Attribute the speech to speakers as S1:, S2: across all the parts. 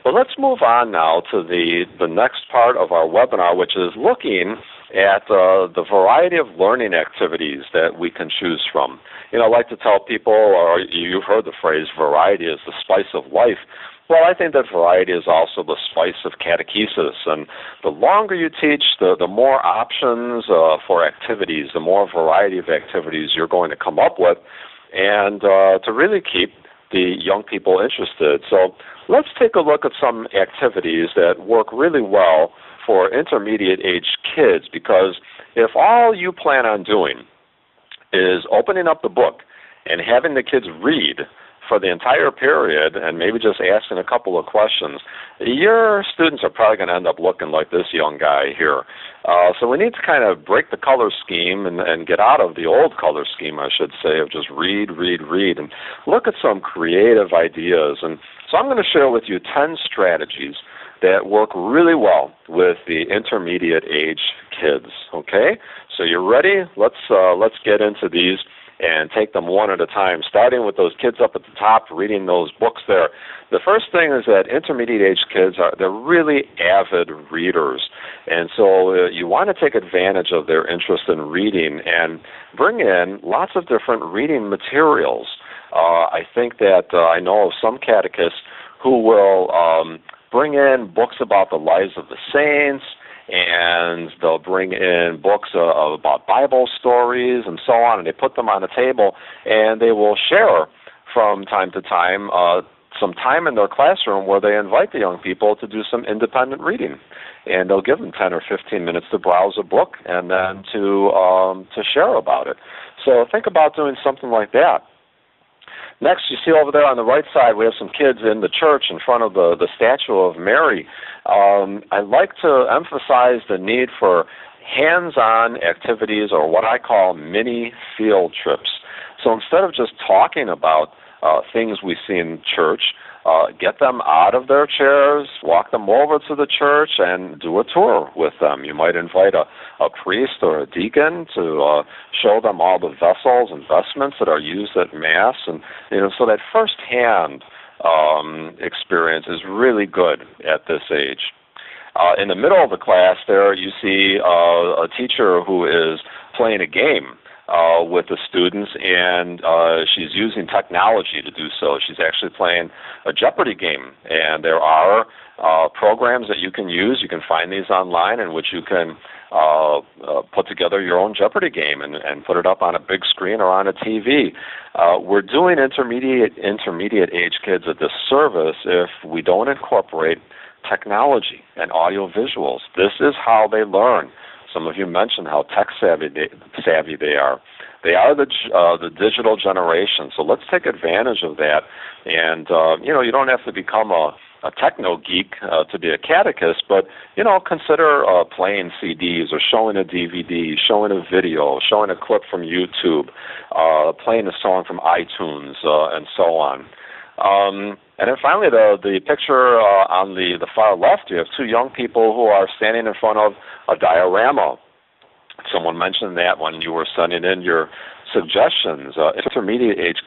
S1: Well, let's move on now to the next part of our webinar, which is looking at the variety of learning activities that we can choose from. You know, I like to tell people, or you've heard the phrase, variety is the spice of life. Well, I think that variety is also the spice of catechesis, and the longer you teach, the more options for activities, the more variety of activities you're going to come up with, and to really keep the young people interested. So let's take a look at some activities that work really well for intermediate age kids, because if all you plan on doing is opening up the book and having the kids read for the entire period and maybe just asking a couple of questions, your students are probably going to end up looking like this young guy here. So we need to kind of break the color scheme and get out of the old color scheme, I should say, of just read, and look at some creative ideas. And so I'm going to share with you 10 strategies that work really well with the intermediate age kids. Okay? So you're ready? Let's get into these and take them one at a time, starting with those kids up at the top, reading those books there. The first thing is that intermediate-age kids, they're really avid readers, and so you want to take advantage of their interest in reading and bring in lots of different reading materials. I think that I know of some catechists who will bring in books about the lives of the saints, and they'll bring in books about Bible stories and so on, and they put them on the table, and they will share from time to time some time in their classroom where they invite the young people to do some independent reading, and they'll give them 10 or 15 minutes to browse a book and then to share about it. So think about doing something like that. Next, you see over there on the right side, we have some kids in the church in front of the statue of Mary. I like to emphasize the need for hands-on activities, or what I call mini field trips. So instead of just talking about things we see in church, get them out of their chairs, walk them over to the church, and do a tour with them. You might invite a priest or a deacon to show them all the vessels and vestments that are used at Mass, and so that first-hand experience is really good at this age. In the middle of the class there, you see a teacher who is playing a game with the students, and she's using technology to do so. She's actually playing a Jeopardy game, and there are programs that you can use. You can find these online in which you can put together your own Jeopardy game and put it up on a big screen or on a TV. We're doing intermediate age kids a disservice if we don't incorporate technology and audio visuals. This is how they learn. Some of you mentioned how tech-savvy they are. They are the digital generation, so let's take advantage of that. And, you don't have to become a techno geek to be a catechist, but, consider playing CDs or showing a DVD, showing a video, showing a clip from YouTube, playing a song from iTunes, and so on. And then finally, the picture on the far left, you have two young people who are standing in front of a diorama. Someone mentioned that when you were sending in your suggestions. Intermediate age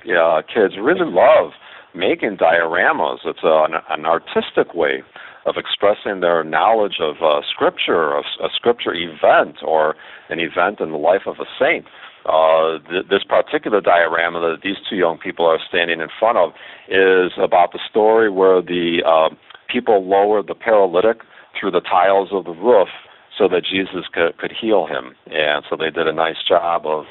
S1: kids really love making dioramas. It's an artistic way of expressing their knowledge of Scripture, of a Scripture event, or an event in the life of a saint. This particular diorama that these two young people are standing in front of is about the story where the people lowered the paralytic through the tiles of the roof so that Jesus could heal him. And so they did a nice job of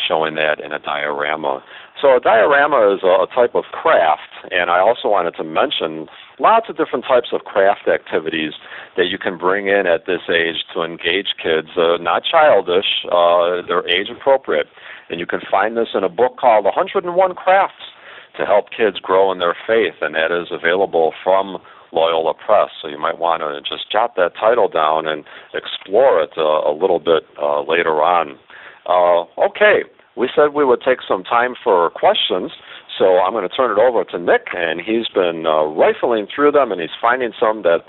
S1: showing that in a diorama. So a diorama is a type of craft, and I also wanted to mention lots of different types of craft activities that you can bring in at this age to engage kids, not childish, they're age appropriate. And you can find this in a book called 101 Crafts to help kids grow in their faith, and that is available from Loyola Press. So you might want to just jot that title down and explore it a little bit later on. Okay, we said we would take some time for questions, so I'm going to turn it over to Nick, and he's been rifling through them, and he's finding some that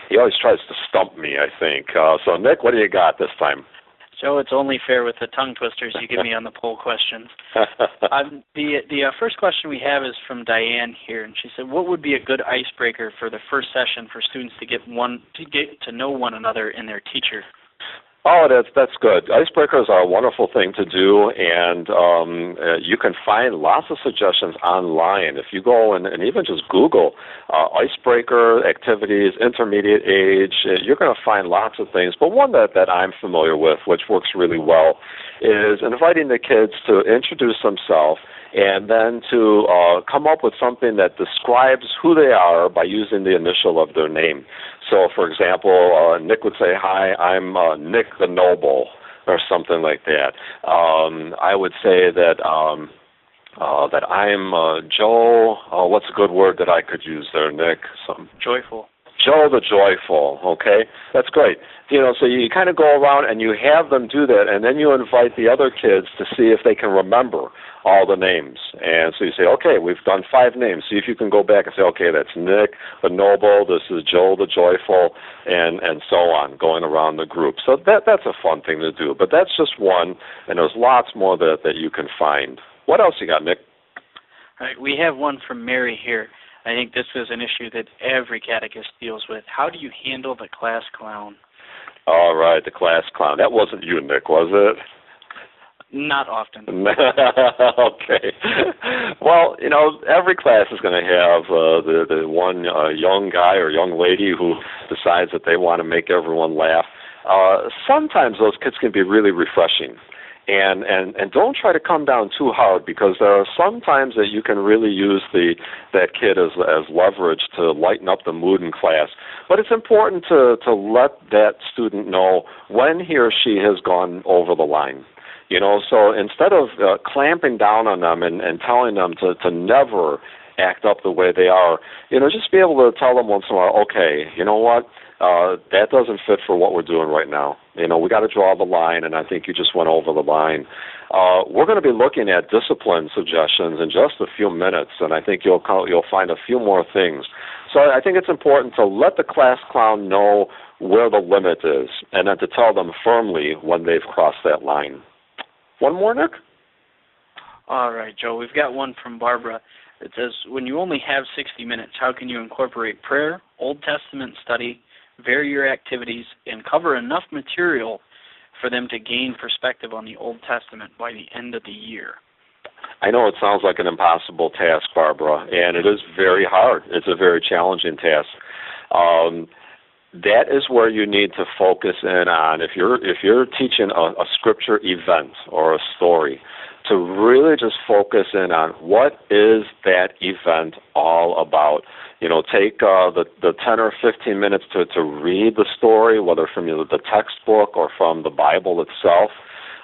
S1: he always tries to stump me, I think. So, Nick, what do you got this time?
S2: Joe, it's only fair with the tongue twisters you give me on the poll questions. The first question we have is from Diane here, and she said, "What would be a good icebreaker for the first session for students to get to know one another and their teacher?"
S1: Oh, that's good. Icebreakers are a wonderful thing to do, and you can find lots of suggestions online. If you go and even just Google icebreaker activities, intermediate age, you're going to find lots of things. But one that I'm familiar with, which works really well, is inviting the kids to introduce themselves and then to come up with something that describes who they are by using the initial of their name. So, for example, Nick would say, "Hi, I'm Nick the Noble," or something like that. I would say that that I'm Joe. What's a good word that I could use there, Nick?
S2: Joyful.
S1: Joe the Joyful, okay? That's great. So you kind of go around and you have them do that, and then you invite the other kids to see if they can remember all the names. And so you say, okay, we've done 5 names. See if you can go back and say, okay, that's Nick the Noble, this is Joe the Joyful, and so on, going around the group. So that's a fun thing to do. But that's just one, and there's lots more that you can find. What else you got, Nick?
S2: All right, we have one from Mary here. I think this is an issue that every catechist deals with. How do you handle the class clown?
S1: All right, the class clown. That wasn't you, Nick, was it?
S2: Not often.
S1: Okay. Well, every class is going to have the one young guy or young lady who decides that they want to make everyone laugh. Sometimes those kids can be really refreshing. And don't try to come down too hard, because there are some times that you can really use that kid as leverage to lighten up the mood in class. But it's important to let that student know when he or she has gone over the line. So instead of clamping down on them and telling them to never act up the way they are, just be able to tell them once in a while, okay, you know what? That doesn't fit for what we're doing right now. We got to draw the line, and I think you just went over the line. We're going to be looking at discipline suggestions in just a few minutes, and I think you'll find a few more things. So I think it's important to let the class clown know where the limit is, and then to tell them firmly when they've crossed that line. One more, Nick?
S2: All right, Joe. We've got one from Barbara. It says, when you only have 60 minutes, how can you incorporate prayer, Old Testament study, vary your activities, and cover enough material for them to gain perspective on the Old Testament by the end of the year?
S1: I know it sounds like an impossible task, Barbara, and it is very hard. It's a very challenging task. That is where you need to focus in on, if you're teaching a scripture event or a story, to really just focus in on what is that event all about. Take the 10 or 15 minutes to read the story, whether from the textbook or from the Bible itself.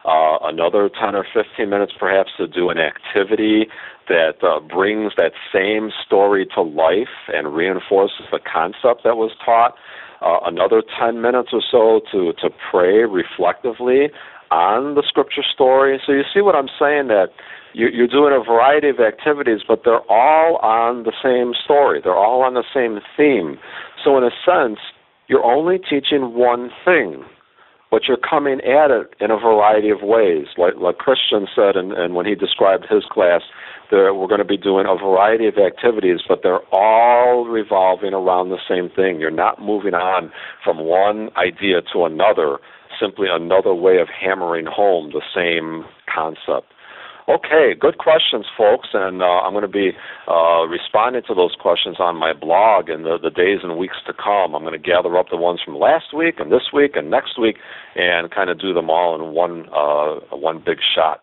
S1: Another 10 or 15 minutes perhaps to do an activity that brings that same story to life and reinforces the concept that was taught. Another 10 minutes or so to pray reflectively on the scripture story. So you see what I'm saying, that you're doing a variety of activities, but they're all on the same story. They're all on the same theme. So in a sense, you're only teaching one thing, but you're coming at it in a variety of ways. Like Christian said, and when he described his class, we're going to be doing a variety of activities, but they're all revolving around the same thing. You're not moving on from one idea to another, simply another way of hammering home the same concept. Okay, good questions, folks, and I'm going to be responding to those questions on my blog in the days and weeks to come. I'm going to gather up the ones from last week and this week and next week and kind of do them all in one big shot.